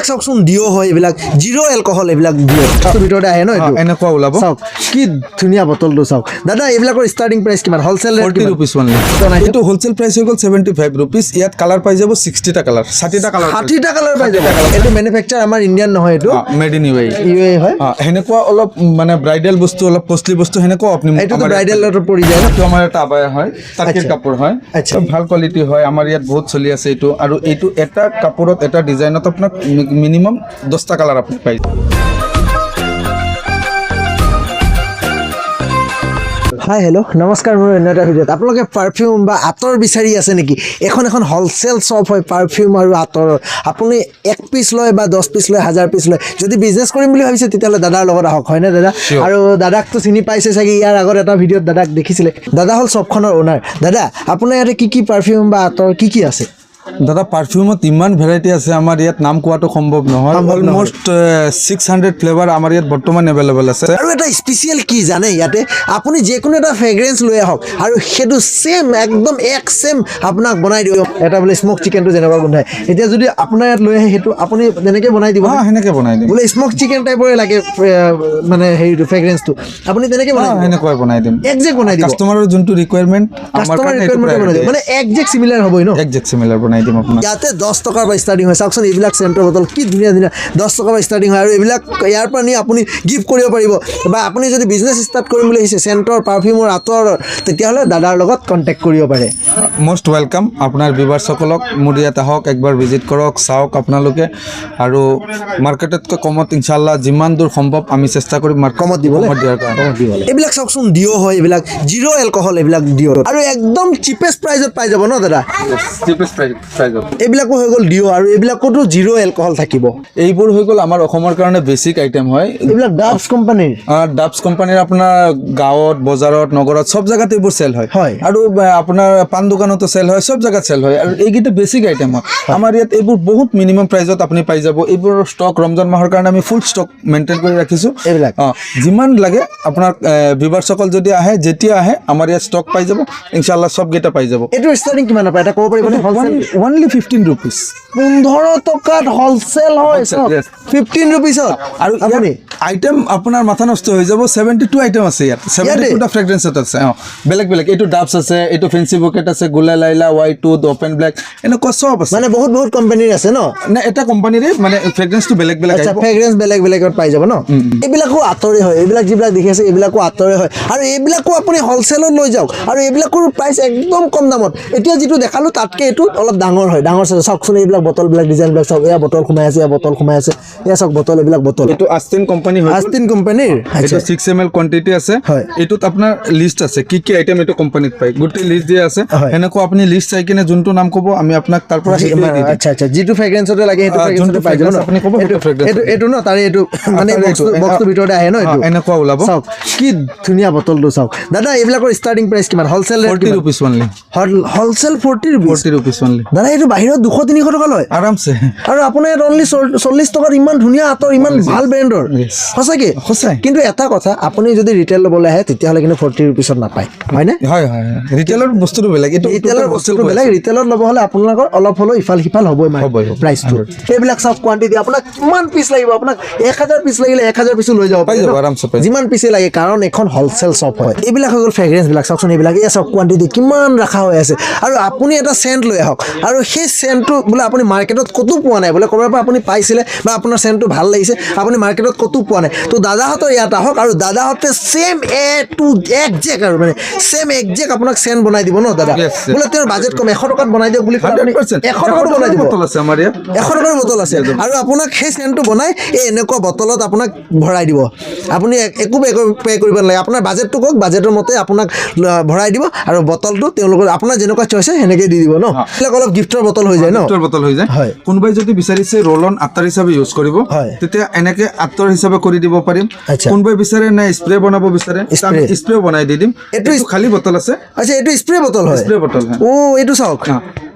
এইবিলাক চাওকচোন ডিঅ' হয়, এইবিলাক জিৰ' এলকহল, এইবিলাক ডিঅ' ভিতৰতে আহে ন, এনেকুৱা ওলাব। চাওক কি ধুনীয়া বটলটো চাওক দাদা। এইবিলাকৰ ষ্টাৰ্টিং প্ৰাইচ কিমান? Wholesale rate 40 rupees only। এইটো হোলচেল প্ৰাইচ হৈ গ'ল 75 rupees। ইয়াত কালাৰ পাই যাব 60টা কালাৰ, 60টা কালাৰ, 60টা কালাৰ পাই যাব। এইটো মেনুফেকচাৰ আমাৰ ইণ্ডিয়ান নহয়, এইটো মেড ইন ইউ ইউএ হয়। সেনেকুৱা অলপ মানে ব্ৰাইডেল বস্তু, অলপ কষ্টলি বস্তু সেনেকুৱা আপুনি এইটোতো ব্ৰাইডেলত পৰি যায় ন। এইটো আমাৰ এটা আবায়া হয়, তাকিৰ কাপোৰ হয়, ভাল কোৱালিটি হয়, আমাৰ ইয়াত বহুত চলি আছে এইটো। আৰু এইটো এটা কাপোৰত এটা ডিজাইনত আপোনাক মিনিমাম 10টা কালাৰ আপুনি পাই যাব। হাই হেল্ল' নমস্কাৰ। মোৰ অন্য এটা ভিডিঅ'ত আপোনালোকে পাৰফিউম বা আঁতৰ বিচাৰি আছে নেকি? এখন হ'লচেল শ্বপ হয় পাৰফিউম আৰু আঁতৰৰ। আপুনি 1 পিচ লয় বা 10 পিচ লয়, 1000 পিচ লয়। যদি বিজনেছ কৰিম বুলি ভাবিছে তেতিয়াহ'লে দাদাৰ লগত আহক, হয়নে দাদা? আৰু দাদাকতো চিনি পাইছে চাগে, ইয়াৰ আগত এটা ভিডিঅ'ত দাদাক দেখিছিলে। দাদা হ'ল শ্বপখনৰ অ'নাৰ। দাদা আপোনাৰ ইয়াতে কি পাৰফিউম বা আঁতৰ কি আছে? দাদা পাৰফিউমত ইমান ভেৰাইটি আছে, আমাৰ ইয়াত নাম কোৱাটো সম্ভৱ নহয়। অলমষ্ট 600 ফ্লেভাৰ আমাৰ ইয়াত বৰ্তমান এভেইলেবল আছে। আৰু এটা স্পেচিয়েল কি জানে, ইয়াতে আপুনি যিকোনো এটা ফ্ৰেগ্ৰেঞ্চ লৈ আহক আৰু সেইটো ছেম একদম ছেম আপোনাক বনাই দিব। এটা বোলে স্মক চিকেনটো যেনেকুৱা গোন্ধায়, এতিয়া যদি আপোনাৰ ইয়াত লৈ আহে সেইটো আপুনি তেনেকৈ বনাই দিব। সেনেকৈ বনাই দিম। বোলে স্মক চিকেন টাইপৰে লাগে মানে হেৰিটো ফ্ৰেগ্ৰেঞ্চটো, আপুনি তেনেকৈ বনাই সেনেকুৱাই বনাই দিম। একজেক্ট বনাই দিব। কাষ্টমাৰৰ যোনটো ৰিকুৱাৰমেণ্ট, কাষ্টমাৰ ৰিকুৱাৰমেণ্ট বনাই দিব, মানে একজেক্ট চিমিলাৰ হ'বই ন। একজেক্ট চিমিলাৰ বনাই দিম আপোনাক। ইয়াতে 10 টকাৰ পৰা ষ্টাৰ্টিং হয়। চাওকচোন এইবিলাক চেণ্টৰ বটল কি ধুনীয়া ধুনীয়া, 10 টকাৰ পৰা ষ্টাৰ্টিং হয়। আৰু এইবিলাক ইয়াৰ পৰা নি আপুনি গিফ্ট কৰিব পাৰিব। বা আপুনি যদি বিজনেছ ষ্টাৰ্ট কৰিম বুলি ভাবিছে চেণ্টৰ, পাৰফিউমৰ, আঁতৰৰ, তেতিয়াহ'লে দাদাৰ লগত কণ্টেক্ট কৰিব পাৰে। মষ্ট ৱেলকাম আপোনাৰ ভিউৱাৰ্ছসকলক। মোৰ ইয়াত আহক, একবাৰ ভিজিট কৰক, চাওক আপোনালোকে। আৰু মাৰ্কেটতকৈ কমত ইনশাল্লাহ যিমান দূৰ সম্ভৱ আমি চেষ্টা কৰিম কমত দিবলৈ। এইবিলাক চাওকচোন ডিঅ' হয়, এইবিলাক জিৰ' এলকহল, এইবিলাক ডিঅ'। আৰু একদম চিপেষ্ট প্ৰাইজত পাই যাব ন দাদা? এইবিলাকো হৈ গ'ল ডিঅ' আৰু এইবিলাকতো জিৰ' এলকহল থাকিব। এইবোৰ হৈ গ'ল আমাৰ অসমৰ কাৰণে বেছিক আইটেম হয়। এইবিলাক ডাভছ কোম্পানীৰ। ডাভছ কোম্পানীৰ আপোনাৰ গাঁৱত, বজাৰত, নগৰত চব জেগাত এইবোৰ চেল হয়। আৰু আপোনাৰ পাণ দোকানতো চেল হয়, চব জেগাত চেল হয়। আৰু এইকেইটা বেছিক আইটেম হয়। আমাৰ ইয়াত এইবোৰ বহুত মিনিমাম প্ৰাইজত আপুনি পাই যাব। এইবোৰৰ ষ্টক ৰমজান মাহৰ কাৰণে আমি ফুল ষ্টক মেইনটেইন কৰি ৰাখিছোঁ। এইবিলাক যিমান লাগে আপোনাৰ ভিউৱাৰ্ছসকল যদি আহে, যেতিয়া আহে আমাৰ ইয়াত ষ্টক পাই যাব ইনশাল্লাহ, চবকেইটা পাই যাব। এইটো ষ্টাৰ্টিং কিমানৰ পৰা এটা ক'ব পাৰিবনে? Only 15 rupees। 15 টকাত হ'লচেল হয়, 15 rupeesত। আৰু আপুনি আইটেম আপোনাৰ মাথা নষ্ট হৈ যাব। 72 আইটেম আছে ইয়াত, 72টা ফ্ৰেগ্ৰেন্সত আছে। বেলেগ বেলেগ, এইটো ডাভছ আছে, এইটো ফেন্সি বুকেট আছে, গুলা লাইলা, হোৱাইট টুথ, অপেন ব্লেক, এনেকুৱা চব আছে। মানে বহুত কোম্পানীৰ আছে ন? নে এটা কোম্পানীৰে মানে ফ্ৰেগ্ৰেন্সটো বেলেগ বেলেগ। আচ্ছা, ফ্ৰেগ্ৰেন্স বেলেগ বেলেগত পাই যাব ন? এইবিলাকো আঁতৰে হয়, এইবিলাক যিবিলাক দেখি আছে এইবিলাকো আঁতৰে হয়। আৰু এইবিলাকো আপুনি হ'লচেলত লৈ যাওক, আৰু এইবিলাকৰ প্ৰাইচ একদম কম দামত। এতিয়া যিটো দেখালোঁ তাতকৈ এইটো অলপ ডাঙৰ হয়, ডাঙৰ চাইজ। চাওকচোন এইবিলাক বটলবিলাক, ডিজাইনবিলাক চাওক। এয়া বটল সোমাই আছে, এয়া বটল সোমাই আছে, এয়া চাওক বটল, এইবিলাক বটল। এইটো আষ্টিন কোম্পানী হয়, আষ্টিন কোম্পানীৰ। এইটো 6 ml কোৱান্টিটি আছে। এইটোত আপোনাৰ লিষ্ট আছে কি কি আইটেম এইটো কোম্পানীত পায়, গোটেই লিষ্ট দিয়া আছে। সেনেকুৱা আপুনি লিষ্ট চাই কিনে যোনটো নাম ক'ব আমি আপোনাক তাৰ পৰা আচ্ছা আচ্ছা, যিটো ফ্ৰেগ্ৰেন্সতে লাগে সেইটো ফ্ৰেগ্ৰেন্সতে পাই যাব ন? আপুনি ক'ব এইটো ন, তাৰে এইটো মানে বক্সটোৰ ভিতৰতে আহে ন? এইটো এনেকুৱা ওলাব। চাওক কি ধুনীয়া বটলটো চাওক দাদা। এইবিলাকৰ ষ্টাৰ্টিং প্ৰাইচ কিমান? Wholesale rate 40 rupees only। Wholesale 40 rupees only। দাদা এইটো বাহিৰত 200-300 টকা লয় আৰামছে। আৰু আপোনাৰ ইয়াত অনলি 40 টকাত ইমান ধুনীয়া আঁতৰ, ইমান ভাল ব্ৰেণ্ডৰ। সঁচাকৈ সঁচাই। কিন্তু এটা কথা, আপুনি যদি ৰিটেইল ল'বলৈ আহে তেতিয়াহ'লে কিন্তু 40 rupeesত নাপায়, হয়নে? হয় হয়, ৰিটেইলৰ বস্তুটো বেলেগ, এইটো ৰিটেইলৰ বস্তুটো বেলেগ। ৰিটেইলত ল'ব হ'লে আপোনালোকৰ অলপ হ'লেও ইফাল সিফাল হ'বই মানে প্ৰাইচটো। এইবিলাক চাওক কোৱান্টিটি, আপোনাক কিমান পিচ লাগিব? আপোনাক 1000 পিচ লাগিলে 1000 পিচো লৈ যাব পাই যাব আৰামছে, যিমান পিচে লাগে, কাৰণ এখন হ'লচেল শ্বপ হয়। এইবিলাক হৈ গ'ল ফ্ৰেগ্ৰেন্সবিলাক। চাওকচোন এইবিলাক, এই চাওক কোৱান্টিটি কিমান ৰখা হৈ আছে। আৰু আপুনি এটা চেণ্ট লৈ আহক, আৰু সেই চেণ্টটো বোলে আপুনি মাৰ্কেটত ক'তো পোৱা নাই, বোলে ক'ৰবাৰ পৰা আপুনি পাইছিলে বা আপোনাৰ চেণ্টটো ভাল লাগিছে, আপুনি মাৰ্কেটত ক'তো পোৱা নাই, তো দাদাহঁতৰ ইয়াত আহক আৰু দাদাহঁতে ছেম একজেক্ট আৰু মানে ছেম একজেক্ট আপোনাক চেণ্ট বনাই দিব ন দাদা? বোলে তেওঁৰ বাজেট কম, 100 টকাত বনাই দিয়ক বুলি ক'লে 100 টকাত বনাই দিব। 100 টকাৰ বটল আছে, আৰু আপোনাক সেই চেণ্টটো বনাই এই এনেকুৱা বটলত আপোনাক ভৰাই দিব। আপুনি একো পে' কৰিব নালাগে। আপোনাৰ বাজেটটো কওক, বাজেটৰ মতে আপোনাক ভৰাই দিব, আৰু বটলটো তেওঁলোকৰ আপোনাৰ যেনেকুৱা চইচ হয় সেনেকৈ দি দিব ন? এইবিলাক অলপ গিফ্টৰ বটল হৈ যায় ন? গিফ্টৰ বটল হৈ যায়। কোনোবাই যদি বিচাৰিছে ৰোল অন আটাৰ হিচাপে ইউজ কৰিব, তেতিয়া এনেকে আটাৰ হিচাপে কৰি দিব পাৰিম। কোনোবাই বিচাৰে নাই স্প্ৰে বনাব বিচাৰে, স্প্ৰে বনাই দি দিম। এইটো খালী বটল আছে। আচ্ছা, এইটো স্প্ৰে বটল হয়? স্প্ৰে বটল হয়। এইটো চাওক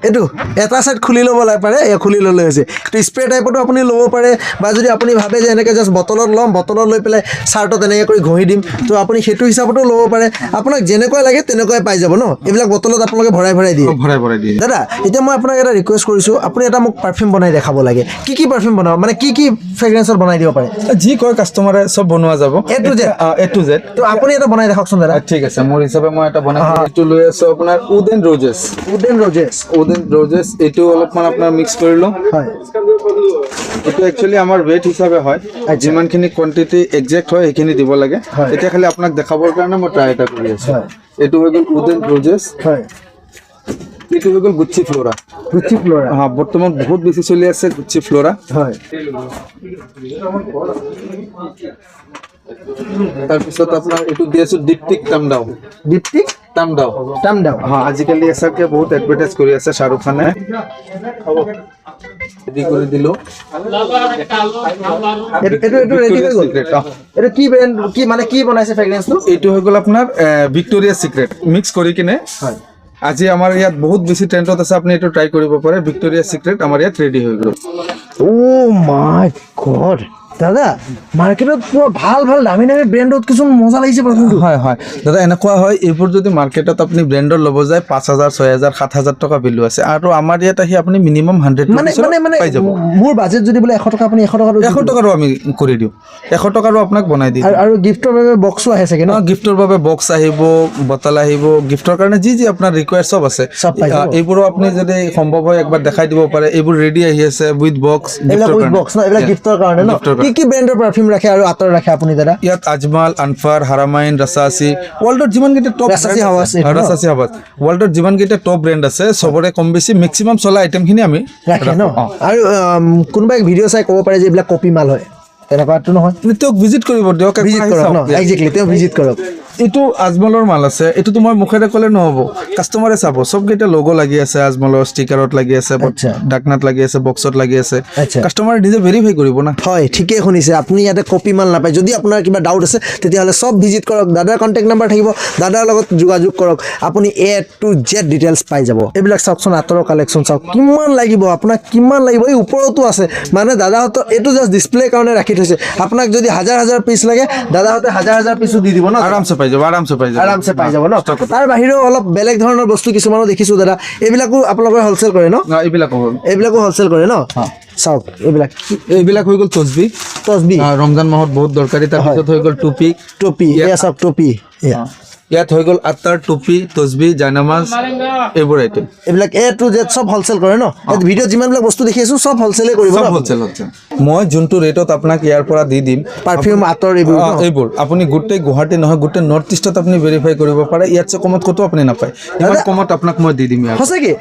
এইটো এটা চাইড খুলি ল'ব পাৰে, খুলি ল'লে হৈছে। স্প্ৰে টাইপতো আপুনি ল'ব পাৰে, বা যদি আপুনি ভাবে যে এনেকৈ জাষ্ট বটলত ল'ম, বটলত লৈ পেলাই চাৰ্টত এনেকৈ কৰি ঘঁহি দিম, তো আপুনি সেইটো হিচাপতো ল'ব পাৰে। আপোনাক যেনেকুৱা লাগে তেনেকুৱাই পাই যাব ন, এইবিলাক বটলত আপোনালোকে ভৰাই দিয়ে। ভৰাই দিয়ে। দাদা এতিয়া মই আপোনাক এটা ৰিকুৱেষ্ট কৰিছোঁ, আপুনি এটা মোক পাৰফিউম বনাই দেখাব লাগে। কি পাৰফিউম বনাব, মানে কি ফ্ৰেগ্ৰেঞ্চত বনাই দিব পাৰে? যি কয় কাষ্টমাৰে চব বনোৱা যাব, A to Z। A to Z। তো আপুনি এটা বনাই দেখাওকচোন দাদা। ঠিক আছে, মোৰ হিচাপে মই এটা বনাই এইটো লৈ আছো আপোনাৰ উড এণ্ড ৰজেছ। এইটো অলপমান আপোনাৰ মিক্স কৰি লওঁ। হয়, এইটো একচুৱেলি আমাৰ ৱেট হিচাপে হয়, যিমানখিনি কোৱান্টিটি একজেক্ট হয় সেইখিনি দিব লাগে। এতিয়া খালি আপোনাক দেখাবৰ কাৰণে মই ট্ৰাই এটা কৰি আছো। এইটো হৈ গ'ল উড এণ্ড ৰজেছ। হয়, এইটো হৈ গ'ল গুচ্ছি ফ্লোৰা। বৰ্তমান বহুত বেছি চলি আছে গুচ্ছি ফ্লোৰা। হয়, তাৰপিছত আপোনাৰ এইটো দি আছো দীপ্তিক টামডাও। টামডাও। আজিকালি এছাৰকে বহুত এডভাৰটাইজ কৰি আছে শ্বাহৰুখ খানে। ৰেডি কৰি দিলো। এইটো ৰেডি হৈ গ'ল। এইটো কি ব্ৰেণ্ড, কি বনাইছে ফ্ৰেগ্ৰেঞ্চটো? এইটো হৈ গ'ল আপোনাৰ ভিক্টৰিয়া চিক্ৰেট মিক্স কৰি কিনে। হয়, আজি আমাৰ ইয়াত বহুত বেছি ট্ৰেণ্ডত আছে, আপুনি এইটো ট্ৰাই কৰিব পাৰে। ভিক্টৰিয়া চিক্ৰেট আমাৰ ইয়াত ৰেডি হৈ গ'ল। অ' মাই গড দাদা, মাৰ্কেটত পোৱা ভাল দামী ব্ৰেণ্ডত কিছুমান মজা লাগিছে পাৰফিউমটো। হয় দাদা, এনেকুৱা হয় এইবোৰ যদি মাৰ্কেটত আপুনি ব্ৰেণ্ডৰ ল'ব যায় 5,000, 6,000, 7,000 টকা ভেলু আছে, আৰু আমাৰ ইয়াত আহি আপুনি মিনিমাম 100 পাই যাব। মোৰ বাজেট যদি বোলে 100 টকা, আপুনি 100 টকাৰো আমি কৰি দিওঁ, 100 টকাৰো আপোনাক বনাই দিম। আৰু গিফ্টৰ বাবে বক্সো আহে চাগে ন? গিফ্টৰ বাবে বক্স আহিব, বটল আহিব, গিফ্টৰ কাৰণে যি আপোনাৰ ৰিকুৱায়াৰ চব আছে। এইবোৰো আপুনি যদি সম্ভৱ হয় একবাৰ দেখাই দিব পাৰে। এইবোৰ ৰেডি আহি আছে উইথ বক্স। এইবিলাক গিফ্টৰ কাৰণে ন? কি ব্ৰেণ্ডৰ পাৰফিউম ৰাখে আৰু আতৰ ৰাখে আপুনি দাদা? ইয়াত আজমাল, আনফাৰ, হাৰামাইন, ৰাছাচি, ৱৰ্ল্ডৰ যিমানকেইটা টপ ৰাছাচি হাৱাছ, ৱৰ্ল্ডৰ যিমানকেইটা টপ ব্ৰেণ্ড আছে চবৰে কম বেছি মেক্সিমাম চলা আইটেমখিনি আমি ৰাখে ন? আৰু কোনোবাই ভিডিঅ' চাই ক'ব পাৰে যে এইবিলাক কপি মাল হয়, তেনেকুৱাটো নহয়? তেওঁক ভিজিট কৰিব দিয়ক, ভিজিট কৰক ন? একজেক্টলি, তেওঁ ভিজিট কৰক। এইটো আজমলৰ মাল আছে, এইটো তোমাৰ মুখেৰে ক'লে নহ'ব, কাষ্টমাৰে চাব। চবকেইটা লগো লাগি আছে, আজমলৰ ষ্টিকাৰত লাগি আছে, ডাকনাত লাগি আছে, বক্সত লাগি আছে। কাষ্টমাৰে নিজে ভেৰিফাই কৰিব না। হয়, ঠিকেই শুনিছে আপুনি, ইয়াতে কপি মাল নাপায়। যদি আপোনাৰ কিবা ডাউট আছে তেতিয়াহ'লে চব ভিজিট কৰক, দাদাৰ কণ্টেক্ট নাম্বাৰ থাকিব, দাদাৰ লগত যোগাযোগ কৰক, আপুনি A to Z ডিটেইলছ পাই যাব। এইবিলাক চাওকচোন, আঁতৰৰ কালেকশ্যন চাওক, কিমান লাগিব আপোনাক, কিমান লাগিব। এই ওপৰতো আছে, মানে দাদাহঁতৰ এইটো জাষ্ট ডিছপ্লে কাৰণে ৰাখি থৈছে। আপোনাক যদি হাজাৰ পিচ লাগে, দাদাহঁতে হাজাৰ পিচো দি দিব ন? আৰামছে পাই যাব ন? তাৰ বাহিৰেও অলপ বেলেগ ধৰণৰ বস্তু কিছুমানো দেখিছোঁ দাদা, এইবিলাকো আপোনালোকে হ'লচেল কৰে ন? এইবিলাকো হ'লচেল কৰে ন? চাওক, এইবিলাক হৈ গ'ল তছবি। ৰমজান মাহত বহুত দৰকাৰী। তাৰপিছত হৈ গ'ল টুপি। চাওক, টুপি ইয়াত হৈ গ'ল আত্তাৰ, টুপি, তছবি, জায়নামাজ, এইবোৰ আইটেম। এইবিলাক A to Z চব হ'লচেল কৰে ন? ভিডিঅ'ত যিমানবিলাক বস্তু দেখি আছোঁ চব হ'লচেলে কৰিব ন? হ'লচেল। মই যোনটো ৰেটত আপোনাক ইয়াৰ পৰা দি দিম পাৰফিউম, আঁতৰ, এইবোৰ আপুনি গোটেই গুৱাহাটী নহয়, গোটেই নৰ্থ ইষ্টত আপুনি ভেৰিফাই কৰিব পাৰে। ইয়াতছে কমত ক'তো আপুনি নাপায়। ইমান কমত আপোনাক মই দি দিম। সঁচাকে?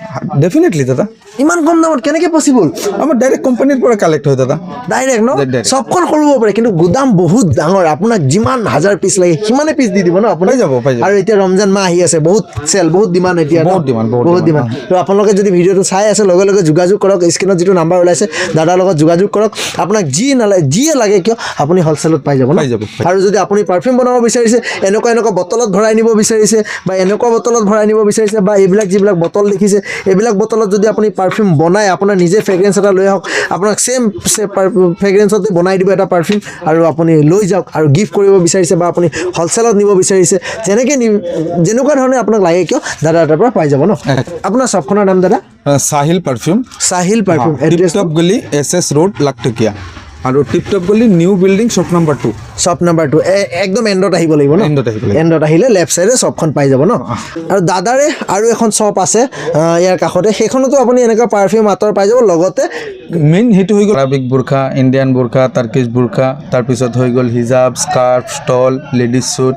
ডেফিনেটলি দাদা, ইমান কম দামত কেনেকৈ পচিবল? আমাৰ ডাইৰেক্ট কোম্পানীৰ পৰা কালেক্ট হয় দাদা। ডাইৰেক্ট ন? চবখন সৰু হ'ব পাৰে, কিন্তু গুদাম বহুত ডাঙৰ। আপোনাক যিমান হাজাৰ পিচ লাগে সিমানে পিচ দি দিব ন আপুনি? পাই যাব। আৰু এতিয়া ৰমজান মাহ আহি আছে, বহুত চেল, বহুত ডিমাণ্ড এতিয়া, বহুত ডিমাণ্ড। তো আপোনালোকে যদি ভিডিঅ'টো চাই আছে, লগে লগে যোগাযোগ কৰক। স্ক্ৰীণত যিটো নাম্বাৰ ওলাইছে, দাদাৰ লগত যোগাযোগ কৰক। আপোনাক যিয়ে লাগে কিয় আপুনি হ'লচেলত পাই যাব। আৰু যদি আপুনি পাৰফিউম বনাব বিচাৰিছে, এনেকুৱা বটলত ভৰাই নিব বিচাৰিছে, বা এনেকুৱা বটলত ভৰাই নিব বিচাৰিছে, বা এইবিলাক যিবিলাক বটল দেখিছে, এইবিলাক বটলত যদি আপুনি পাৰফিউম বনাই আপোনাৰ নিজে ফ্ৰেগ্ৰেঞ্চ এটা লৈ আহক, আপোনাক ছেম ফ্ৰেগ্ৰেঞ্চতে বনাই দিব এটা পাৰফিউম, আৰু আপুনি লৈ যাওক। আৰু গিফ্ট কৰিব বিচাৰিছে, বা আপুনি হ'লচেলত নিব বিচাৰিছে, যেনেকুৱা ধৰণে আপোনাক লাগে কিয় দাদাৰ তাৰ পৰা পাই যাব ন? আপোনাৰ শ্বপখনৰ নাম দাদা? সাহিল পাৰফিউম। টিপটপ গলি SS ৰোড, লাখটকীয়া। আৰু টিপটপ গলি নিউ বিল্ডিং, শ্বপ নাম্বাৰ 2। একদম এণ্ডত আহিব লাগিব ন? এণ্ডত আহিলে লেফ্ট চাইডে শ্বপখন পাই যাব ন? আৰু দাদাৰে আৰু এখন শ্বপ আছে ইয়াৰ কাষতে, সেইখনতো আপুনি এনেকুৱা পাৰফিউম আঁতৰ পাই যাব। লগতে মেইন সেইটো হৈ গ'ল আৰবিক বুৰ্খা, ইণ্ডিয়ান বুৰ্খা, টাৰ্কিছ বুৰ্খা, তাৰপিছত হৈ গ'ল হিজাব, স্কাৰ্ফ, ষ্টল, লেডিজ শ্বুট,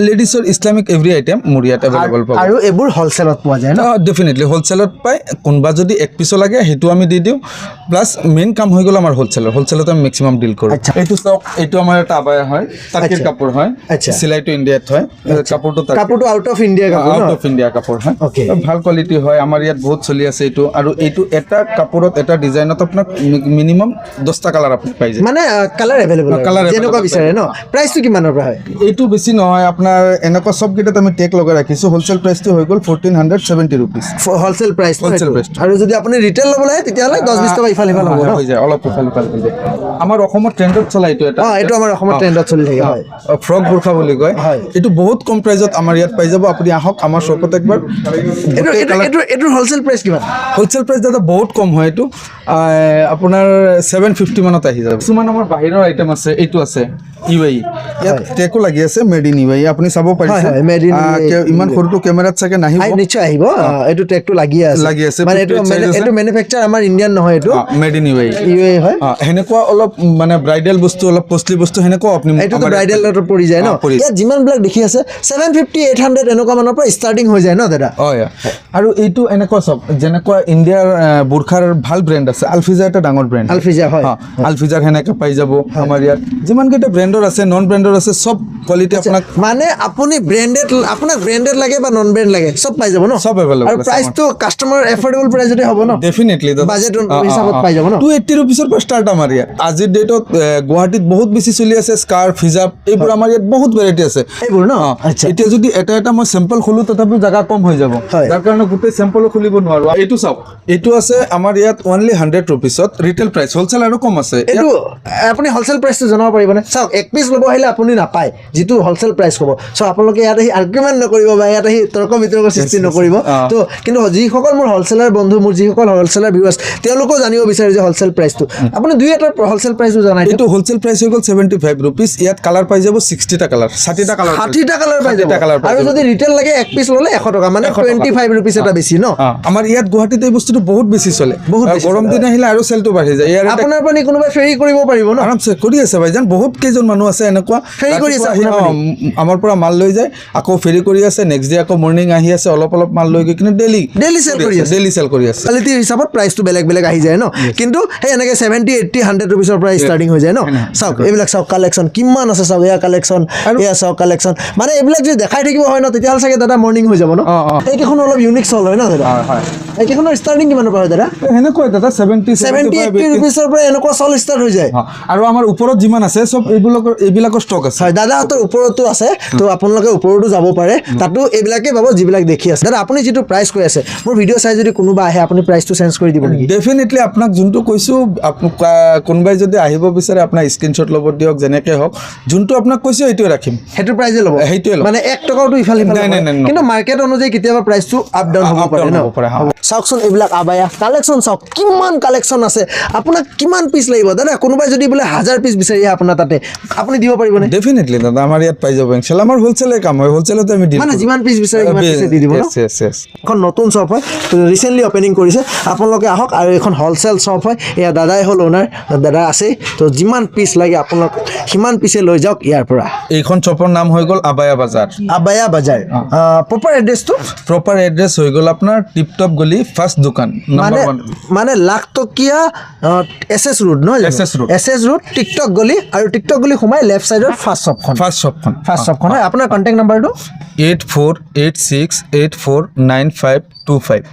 লেডিজৰ ইছলামিক এভৰি আইটেম মোৰ ইয়াত এভেইলেবল পাব। আৰু এইবোৰ হ'লচেলত পোৱা যায় ন? ডেফিনেটলি হ'লচেলত পায়। কোনোবা যদি এক পিচো লাগে সেইটো আমি দি দিওঁ, প্লাছ মেইন কাম হৈ গ'ল আমাৰ হোলচেলত আমি মেক্সিমাম ডিল কৰোঁ। এইটো চাওক, এইটো আমাৰ এটা আবায়া হয়, টাৰ্কিৰ কাপোৰ হয়, চিলাইটো ইণ্ডিয়াত হয়, কাপোৰটো আউট অফ ইণ্ডিয়া কাপোৰ, আউট অফ ইণ্ডিয়া কাপোৰ হয়, ভাল কোৱালিটি হয়, আমাৰ ইয়াত বহুত চলি আছে এইটো। আৰু এইটো এটা কাপোৰত এটা ডিজাইনত আপোনাক মিনিমাম 10টা কালাৰ আপুনি পাই যায়, মানে কালাৰ এভেইলেবল, যেনেকুৱা বিচাৰে ন। প্ৰাইচটো কিমানৰ পৰা হয়? এইটো বেছি নহয়, আপোনাৰ এনেকুৱা চব কেইটাত আমি টেগ লগাই ৰাখিছোঁ। হোলচেল প্ৰাইচটো হৈ গ'ল 1470 rupees wholesale price. Wholesale price. আৰু যদি আপুনি ৰিটেল ল'বলৈ আহে তেতিয়াহ'লে 10-20 টকা ইফাল সিফাল হ'ব, হৈ যায়, অলপ ইফাল সিফাল হৈ যায়। আমাৰ অসমত ট্ৰেণ্ডত চলা এইটো এটা, এইটো আমাৰ অসমত ট্ৰেণ্ডত চলি থাকে, হয়। ফ্ৰক বুৰখা বুলি কয়, এইটো বহুত কম প্ৰাইজত আমাৰ ইয়াত পাই যাব। আপুনি আহক আমাৰ শ্বপত একবাৰ। এইটো হোলচেল প্ৰাইচ কিমান? হোলচেল প্ৰাইচ দাদা বহুত কম হয়, এইটো আপোনাৰ 750 মানত আহি যাব। কিছুমান আমাৰ বাহিৰৰ আইটেম আছে, এইটো আছে UAE, ইয়াত টেকো লাগি আছে, মেড ইন UAE, আপুনি চাব পাৰিছে। ইমান সৰুটো কেমেৰাত চাগে নাহিব, নিশ্চয় আহিব। এইটো টেগটো লাগি আছে, মানে এইটো মেনুফেকচাৰ আমাৰ ইণ্ডিয়ান নহয়, এইটো মেড ইন UAE হয়। সেনেকুৱা অলপ মানে ব্ৰাইডেল বস্তু, অলপ কষ্টলি বস্তু সেনেকুৱা আপুনি এইটোতো ব্ৰাইডেলত পৰি যায় ন। ইয়াত যিমানবিলাক দেখি আছে 750, 800 এনেকুৱা মানৰ পৰা ষ্টাৰ্টিং হৈ যায় ন দাদা? আৰু এইটো এনেকুৱা চব, যেনেকুৱা ইণ্ডিয়াৰ বুৰখাৰ ভাল ব্ৰেণ্ড আছে, আলফিজা এটা ডাঙৰ ব্ৰেণ্ড, আলফিজা, হয়। আলফিজাৰ সেনেকে পাই যাব আমাৰ ইয়াত। যিমান কেইটা ব্ৰেণ্ডৰ আছে, নন ব্ৰেণ্ডৰ আছে, চব কোৱালিটি আপোনাক, মানে আপুনি আপোনাক ব্ৰেণ্ডেড লাগে বা নন ব্ৰেণ্ড লাগে, চব পাই যাব ন? চব এভেইলেবল। আৰু প্ৰাইচটো কাষ্টমাৰ এফৰ্ডেবল প্ৰাইচতে হ'ব ন? ডেফিনেটলি বাজেটৰ হিচাপত পাই যাব ন? 280 ৰুপিছৰ পৰা ষ্টাৰ্ট আমাৰ ইয়াত। আজিৰ ডেটত গুৱাহাটীত বহুত বেছি চলি আছে স্কাৰ্ফ, হিজাব, এইবোৰ আমাৰ ইয়াত বহুত ভেৰাইটি আছে এইবোৰ ন। এতিয়া যদি এটা মই চেম্পল খোলো, তথাপিও জাগা কম হৈ যাব, যাৰ কাৰণে গোটেই চেম্পলো খুলিব নোৱাৰো। এইটো চাওক, এইটো আছে আমাৰ ইয়াত অনলি 100 ৰুপিছত ৰিটেল প্ৰাইচ, হোলচেল আৰু কম আছে। এইটো আপুনি হোলচেল প্ৰাইচটো জনাব পাৰিবনে? চাওক, এক পিচ ল'ব আহিলে আপুনি নাপায়, যিটো হোলচেল প্ৰাইচ ক'ব। চ' আপোনালোকে ইয়াত আহি আৰ্গুমেণ্ট নকৰিব বা ইয়াত আহি তৰ্ক বিতৰ্কৰ সৃষ্টি নকৰিব। তো কিন্তু যিসকল মোৰ হ'লচেলাৰ বন্ধু, মোৰ যিসকল হ'লচেলাৰ ভিউৱাৰ্ছ, তেওঁলোকেও জানিব বিচাৰে যে হ'লচেল প্ৰাইচটো। আপুনি দুই এটা হ'লচেল প্ৰাইচটো জনাই দিয়ক। এইটো হ'লচেল প্ৰাইচ হৈ গ'ল 75 ৰুপিজ। ইয়াত কালাৰ পাই যাব 60টা কালাৰ, 60টা কালাৰ পাই যাব। আৰু যদি ৰিটেল লাগে এক পিচ ল'লে 100 টকা, মানে 25 ৰুপিজ এটা বেছি ন। আমাৰ ইয়াত গুৱাহাটীত এই বস্তুটো বহুত বেছি চলে, গৰম দিন আহিলে আৰু চেলটো বাঢ়ি যায়। আপোনাৰ পৰা কোনোবাই ফেৰি কৰিব পাৰিব ন? আৰামছে কৰি আছে ভাইজান, বহুত কেইজন মানুহ আছে এনেকুৱা ফেৰি কৰি আছে, আমাৰ পৰা মাল লৈ যায়, আকৌ ফেৰি কৰি আছে, নেক্সট ডে আকৌ মৰ্ণিং আহি আছে, অলপ মাল লৈ গৈ কিনে ডেইলি চেল কৰি আছে। কোৱালিটিৰ হিচাপত প্ৰাইচটো বেলেগ আহি যায় ন। কিন্তু সেই এনেকৈ 70, 80, 100 ৰুপিছৰ পৰা ষ্টাৰ্টিং হৈ যায় ন। চাওক, এইবিলাক চাওক, কালেকশ্যন কিমান আছে চাওক, এয়া কালেকশ্যন, এয়া চাওক কালেকশ্যন, মানে এইবিলাক যদি দেখাই থাকিব হয় ন, তেতিয়াহ'লে চাগে দাদা মৰ্ণিং হৈ যাব ন। এইকেইখন অলপ ইউনিক চল হয় ন দাদা? এইকেইখনৰ ষ্টাৰ্টিং কিমানৰ পৰা হয় দাদা? সেনেকুৱাই দাদা 70, 80 ৰুপিছৰ পৰা এনেকুৱা চল ষ্টাৰ্ট হৈ যায়। আৰু আমাৰ ওপৰত যিমান আছে চব এইবিলাকৰ ষ্টক আছে। হয়, দাদাহঁতৰ ওপৰতো আছে, তো আপোনালোকে ওপৰতো যাব পাৰে, তাতো এইবিলাকেই পাব যিবিলাক দেখি আছে। দাদা, আপুনি যিটো প্ৰাইচ কৈ আছে, মোৰ ভিডিঅ' চাই যদি কোনোবা আহে, আপুনি প্ৰাইচটো চেঞ্জ কৰি দিব নেকি? ডেফিনেটলি আপোনাক যোনটো কৈছোঁ, কোনোবাই যদি আহিব বিচাৰে আপোনাৰ স্ক্ৰীনশ্বট ল'ব দিয়ক, যেনেকৈ হওক, যোনটো আপোনাক কৈছোঁ সেইটোৱে ৰাখিম, সেইটো প্ৰাইজে ল'ব, সেইটোৱে ল'ব। মানে 1 টকাটো ইফাল সিফাল নহয়, কিন্তু মাৰ্কেট অনুযায়ী কেতিয়াবা প্ৰাইচটো আপ ডাউন হ'ব পাৰে ন। চাওকচোন, এইবিলাক আবায়া কালেকশ্যন চাওক, কিমান কালেকশ্যন আছে। আপোনাক কিমান পিচ লাগিব দাদা? কোনোবাই যদি বোলে 1000 পিচ বিচাৰি আহে আপোনাৰ তাতে, আপুনি দিব পাৰিবনে? ডেফিনেটলি দাদা, আমাৰ ইয়াত পাই যাব। ইনশাআল্লাহ আমাৰ হোলচেলৰ কাম হয়, হোলচেলতে আমি দিম, মানে যিমান পিচ বিচাৰে সিমান পিচ দি দিব ন। এখন নতুন শ্বপ হয়, ৰিচেণ্টলি অপেনিং কৰিছে, আপোনালোকে আহক। আৰু এখন হ'লচেল শ্বপ হয়, এয়া দাদাই হ'ল অ'নাৰ, দাদা আছেই, তো যিমান পিচ লাগে আপোনালোক সিমান পিচে লৈ যাওক ইয়াৰ পৰা। এইখন শ্বপৰ নাম হৈ গ'ল আবায়া বাজাৰ। আবায়া বাজাৰ, প্ৰপাৰ এড্ৰেছটো? প্ৰপাৰ এড্ৰেছ হৈ গ'ল আপোনাৰ টিপটপ গলি, ফাৰ্ষ্ট দোকান, মানে লাখটকীয়া SS ৰোড নহয়? SS ৰোড, টিকটক গলি, আৰু টিকটক গলি সোমাই লেফ্ট চাইডৰ ফাৰ্ষ্ট শ্বপখন হয়। আপোনাৰ কণ্টেক্ট নাম্বাৰটো? 8486849525।